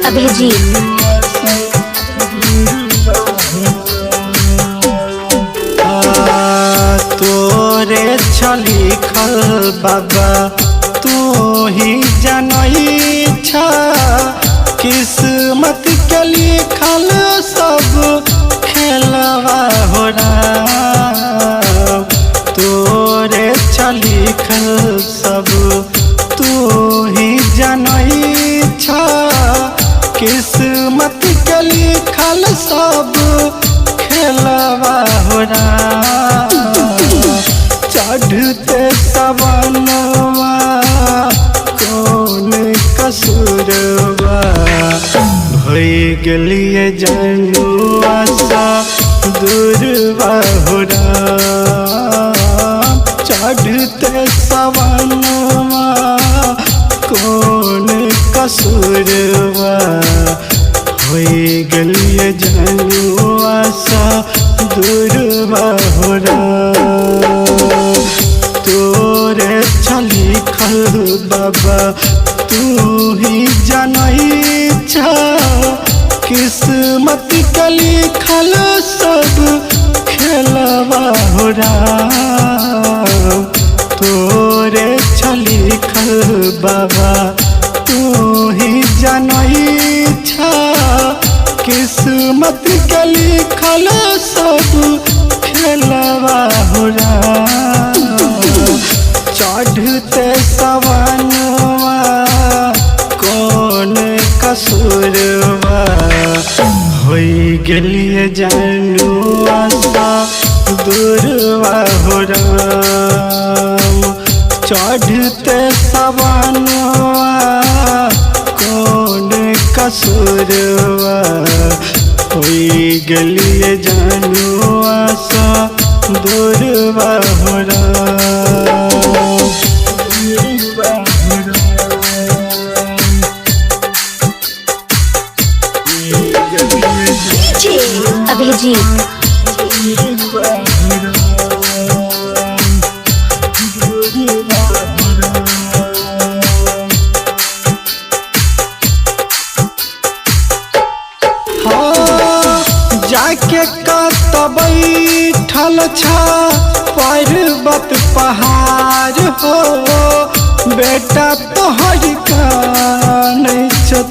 अभिजीत तोरे छली खल बाबा तू ही जनई छा किस्मत के लिखल सब खेलवा हो रहा तोरे छली खल सब तू ही जनई छा किस्मत के लिखल सब खेलवा हो रहा चढ़ते सवनवा कौन कसूरवा भई गेलिए जनुआ सा दूरवा हो रहा चढ़ते सवनवा कौन कसूरवा भई गेलिए जनुआ सा दूरवा हो रहा तोरे छली खल बाबा तू ही जनई छा किस्मत के लिखल सब खेलवा हो रहा तोरे छली खल बाबा तू ही जनई छा किस्मत के लिखल सब खेलवा हो रहा चढ़ते सवनवा कौन कसूरवा होई गेलिए जनुआ सा दूरवा हो रहा चढ़ते सवनवा कौन कसूरवा होई गेलिए जनुआ सा दूरवा हो रहा अभिजीत जाके कतबई ठल छा पर्वत पहाड़ हो बेटा तोहर कान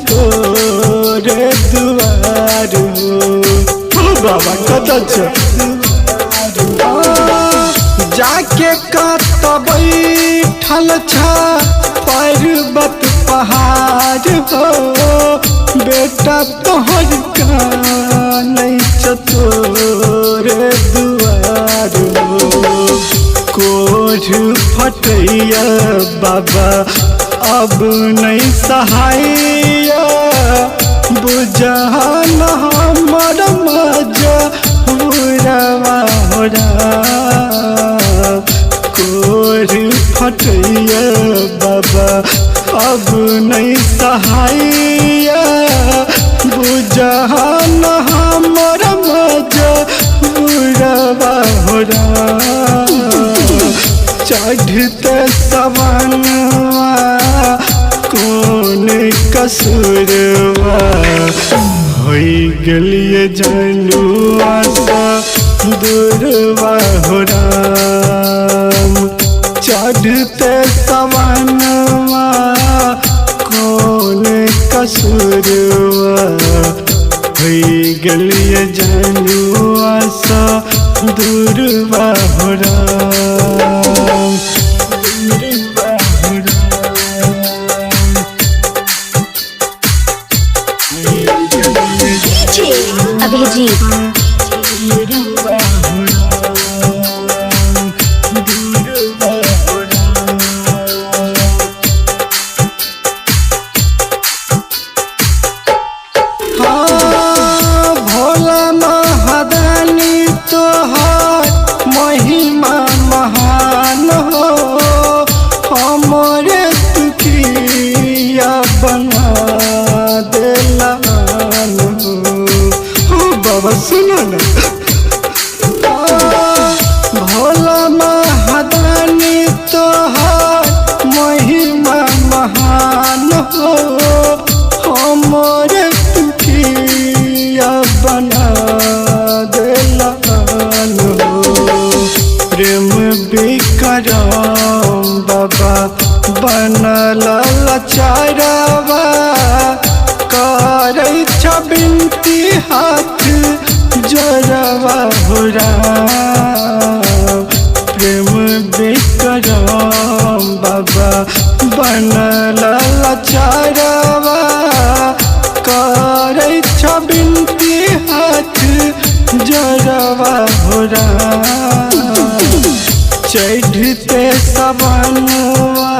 तोरे दुआर हो बाबा कत जाके कतबई ठल छा पर्वत पहाड़ हो बेटा तोहर कान तोरे दुआर हो कोठ फटैया बाबा अब नहीं सहाया बुझान हमर मजा हुरवा हो रहा कोठ फटैया बाबा अब नहीं सहाया बुझान हमर मजा हुरवा हो रहा चढ़ते सवनवा कौन कसूरवा होई गेलिए जनुआ सा दूरवा हो रहा चढ़ते सवनवा कौन कसूरवा होई गेलिए जनुआ सा दूरवा हो रहा अभिजीत भोला महादानी तोहर महिमा महान हो हमरे तुकिया बना देला हो बाबा सुनो ना जोरवा हो राम प्रेम विक्रम बाबा बनल लाचारवा करे छ बिनती हाथ जोरवा हो राम चढ़ते सवनवा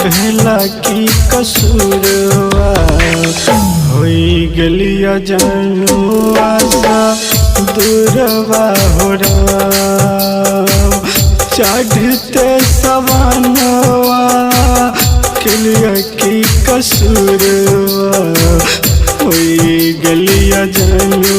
भेला की कसूरवा होई गेलिया जनुआ सा दूरवा हो राम चढ़ते सवनवा केलिया की कसूरवा होई गेलिया जनुआ